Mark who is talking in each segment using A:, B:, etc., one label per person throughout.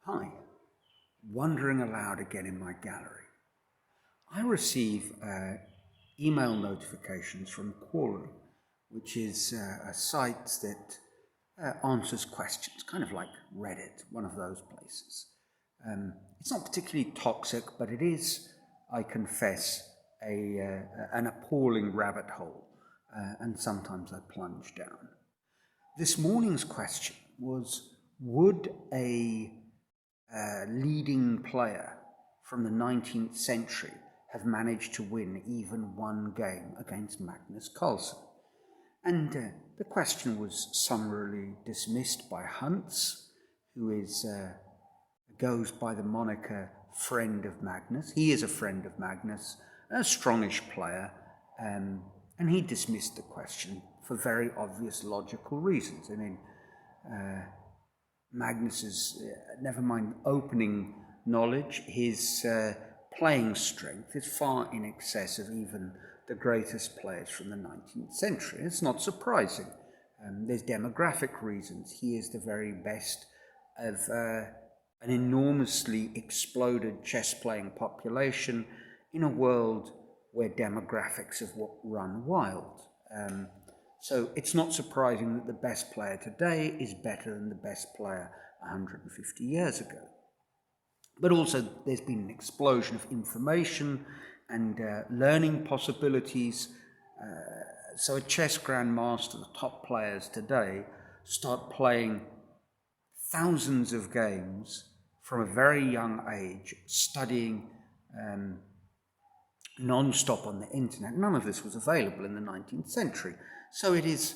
A: Hi, wandering aloud again in my gallery. I receive email notifications from Quora, which is a site that answers questions, kind of like Reddit, one of those places. It's not particularly toxic, but it is, I confess, an appalling rabbit hole, and sometimes I plunge down. This morning's question was, would a leading player from the 19th century have managed to win even one game against Magnus Carlsen? And the question was summarily dismissed by Hunts, who goes by the moniker friend of Magnus. He is a friend of Magnus, a strongish player, and he dismissed the question for very obvious logical reasons. I mean, Magnus's, never mind opening knowledge, his playing strength is far in excess of even the greatest players from the 19th century. It's not surprising. There's demographic reasons. He is the very best of an enormously exploded chess-playing population in a world where demographics have run wild. So it's not surprising that the best player today is better than the best player 150 years ago. But also there's been an explosion of information and learning possibilities. So a chess grandmaster, the top players today, start playing thousands of games from a very young age, studying non-stop on the internet. None of this was available in the 19th century. So it's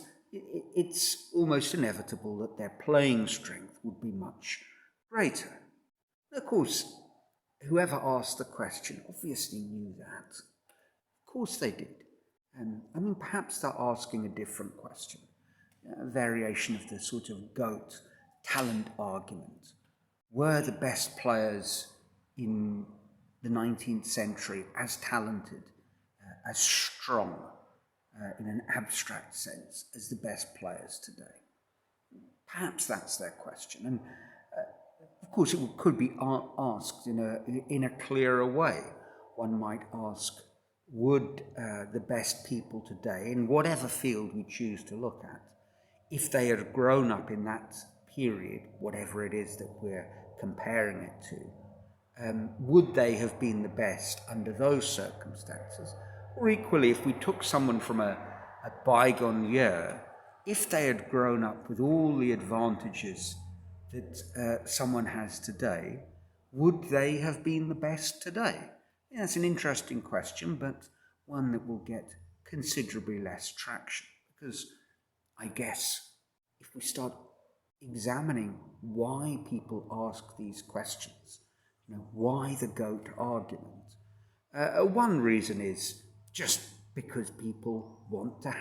A: almost inevitable that their playing strength would be much greater. Of course, whoever asked the question obviously knew that. Of course they did. Perhaps they're asking a different question, a variation of the sort of GOAT talent argument. Were the best players in the 19th century as talented, as strong, in an abstract sense, as the best players today? Perhaps that's their question. And of course, it could be asked in a clearer way. One might ask, would the best people today, in whatever field we choose to look at, if they had grown up in that period, whatever it is that we're comparing it to, would they have been the best under those circumstances? Or equally, if we took someone from a bygone year, if they had grown up with all the advantages that someone has today, would they have been the best today? Yeah, that's an interesting question, but one that will get considerably less traction, because I guess if we start examining why people ask these questions, why the GOAT argument, one reason is just because people want to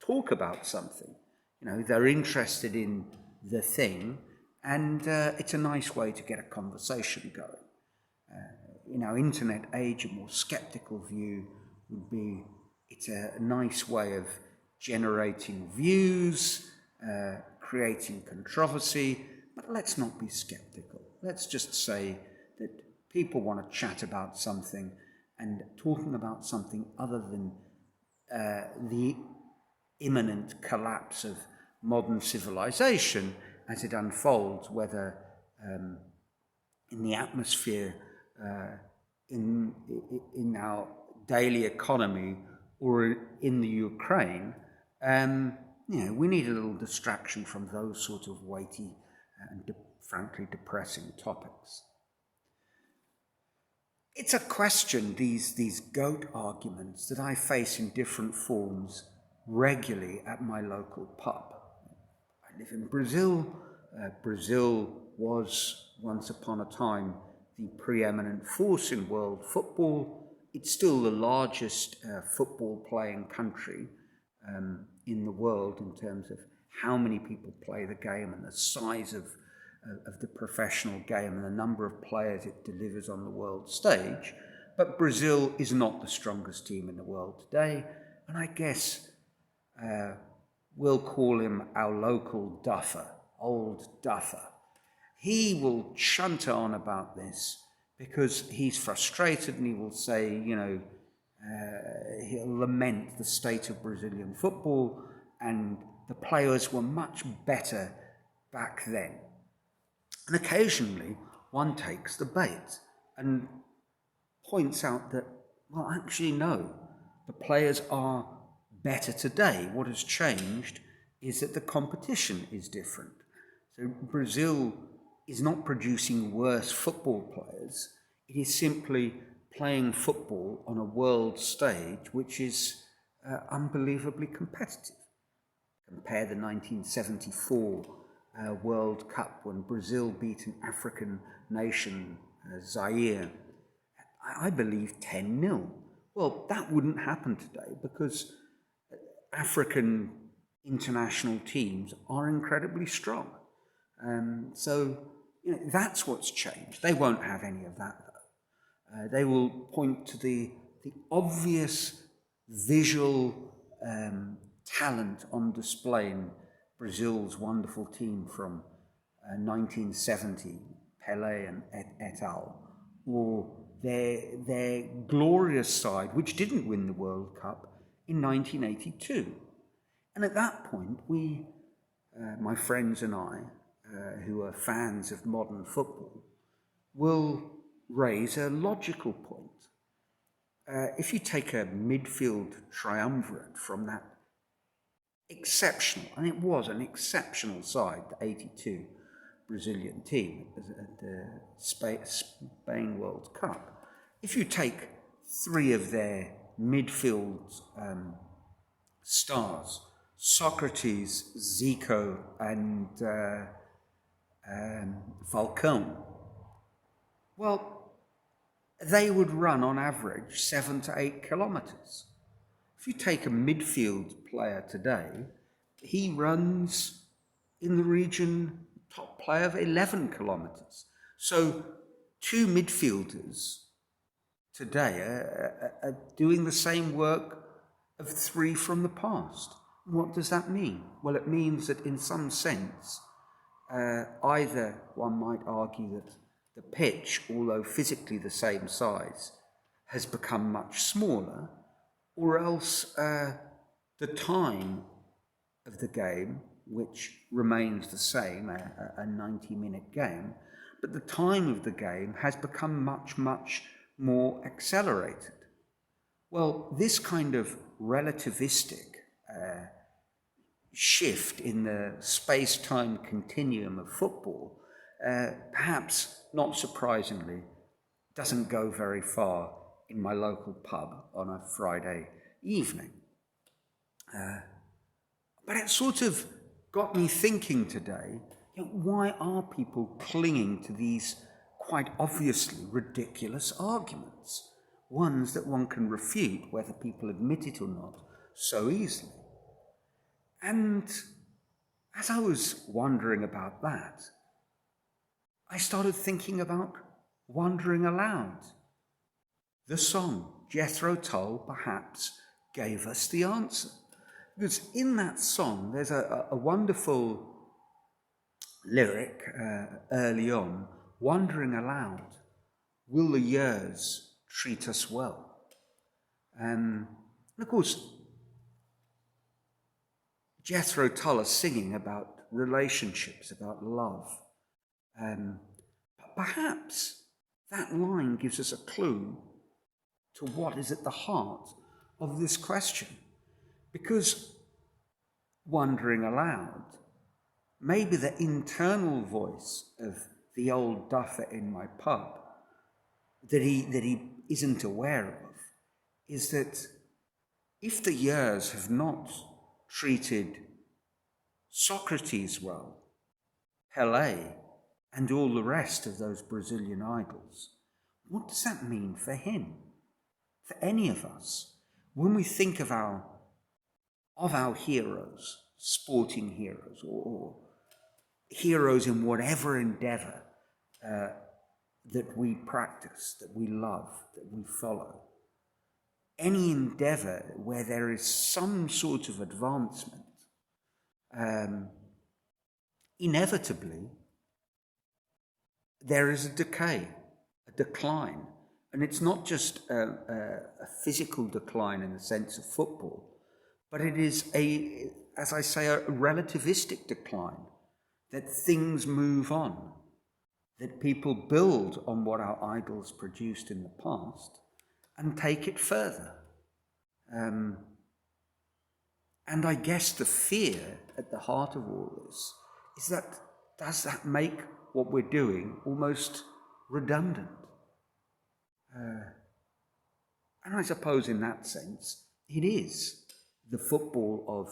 A: talk about something. They're interested in the thing, and it's a nice way to get a conversation going. In our internet age, a more skeptical view would be it's a nice way of generating views, creating controversy, but let's not be skeptical. Let's just say that people want to chat about something, and talking about something other than the imminent collapse of modern civilization as it unfolds, whether in the atmosphere, in our daily economy, or in the Ukraine, we need a little distraction from those sort of weighty and frankly depressing topics. It's a question, these GOAT arguments, that I face in different forms regularly at my local pub. I live in Brazil. Brazil was, once upon a time, the preeminent force in world football. It's still the largest football-playing country in the world in terms of how many people play the game and the size of the professional game and the number of players it delivers on the world stage. But Brazil is not the strongest team in the world today, and I guess we'll call him our local duffer, old duffer. he will chunt on about this because he's frustrated, and he will say, he'll lament the state of Brazilian football, and the players were much better back then. And occasionally one takes the bait and points out that, well, actually no, the players are better today. What has changed is that the competition is different. So Brazil is not producing worse football players. It is simply playing football on a world stage which is unbelievably competitive. Compare the 1974 World Cup when Brazil beat an African nation, Zaire, I believe 10-0. Well, that wouldn't happen today because African international teams are incredibly strong. So that's what's changed. They won't have any of that, though. They will point to the obvious visual talent on display in Brazil's wonderful team from 1970, Pelé and et al., or their glorious side, which didn't win the World Cup in 1982. And at that point, we, my friends and I, who are fans of modern football, will raise a logical point. If you take a midfield triumvirate from that exceptional, and it was an exceptional side, the 82 Brazilian team at the Spain World Cup, if you take three of their midfield stars, Socrates, Zico, and Falcão, well, they would run on average 7 to 8 kilometers. If you take a midfield player today, he runs in the region, top player, of 11 kilometers. So 2 midfielders today are doing the same work of 3 from the past. What does that mean? Well, it means that in some sense, either one might argue that the pitch, although physically the same size, has become much smaller, or else the time of the game, which remains the same, a 90-minute game, but the time of the game has become much, much more accelerated. Well, this kind of relativistic shift in the space-time continuum of football, perhaps not surprisingly, doesn't go very far in my local pub on a Friday evening. But it sort of got me thinking today, why are people clinging to these quite obviously ridiculous arguments, ones that one can refute, whether people admit it or not, so easily? And as I was wondering about that, I started thinking about Wondering Aloud. The song, Jethro Tull perhaps gave us the answer. Because in that song, there's a wonderful lyric early on, Wondering Aloud, will the years treat us well? And of course, Jethro Tull is singing about relationships, about love. But perhaps that line gives us a clue to what is at the heart of this question. Because wondering aloud, maybe the internal voice of the old duffer in my pub that he isn't aware of is that if the years have not treated Socrates well, Pelé, and all the rest of those Brazilian idols, what does that mean for him, for any of us? When we think of our heroes, sporting heroes, or heroes in whatever endeavor that we practice, that we love, that we follow, any endeavor where there is some sort of advancement, inevitably there is a decay, a decline. And it's not just a physical decline in the sense of football, but it is as I say, a relativistic decline, that things move on, that people build on what our idols produced in the past and take it further. And I guess the fear at the heart of all this is that, does that make what we're doing almost redundant? And I suppose in that sense, it is. The football of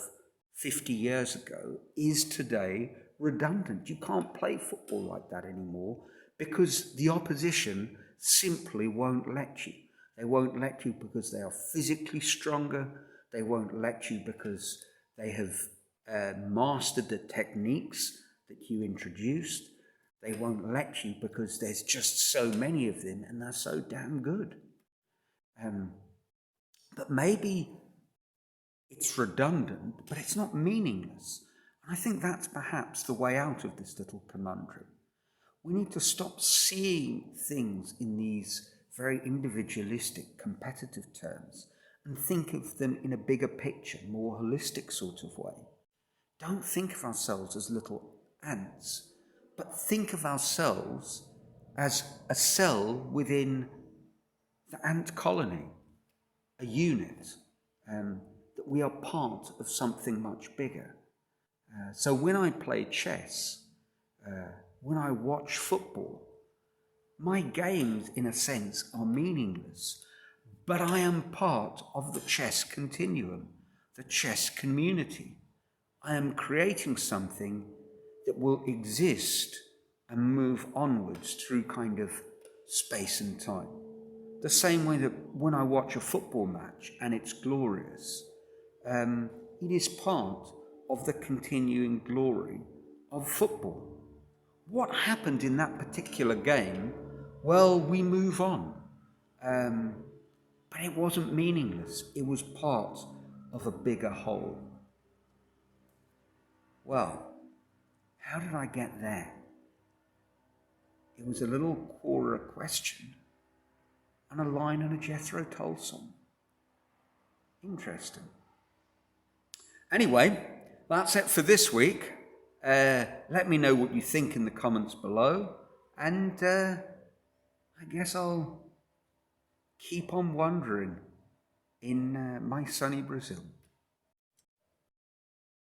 A: 50 years ago is today redundant. You can't play football like that anymore because the opposition simply won't let you. They won't let you because they are physically stronger. They won't let you because they have mastered the techniques that you introduced. They won't let you because there's just so many of them and they're so damn good. But maybe it's redundant, but it's not meaningless. And I think that's perhaps the way out of this little conundrum. We need to stop seeing things in these very individualistic, competitive terms and think of them in a bigger picture, more holistic sort of way. Don't think of ourselves as little ants, but think of ourselves as a cell within the ant colony, a unit, that we are part of something much bigger. So when I play chess, when I watch football, my games, in a sense, are meaningless, but I am part of the chess continuum, the chess community. I am creating something that will exist and move onwards through kind of space and time. The same way that when I watch a football match and it's glorious, it is part of the continuing glory of football. What happened in that particular game? Well, we move on. But it wasn't meaningless. It was part of a bigger whole. Well, how did I get there? It was a little Quora question and a line in a Jethro Tull song. Interesting. Anyway, that's it for this week. Let me know what you think in the comments below, and I guess I'll keep on wandering in my sunny Brazil.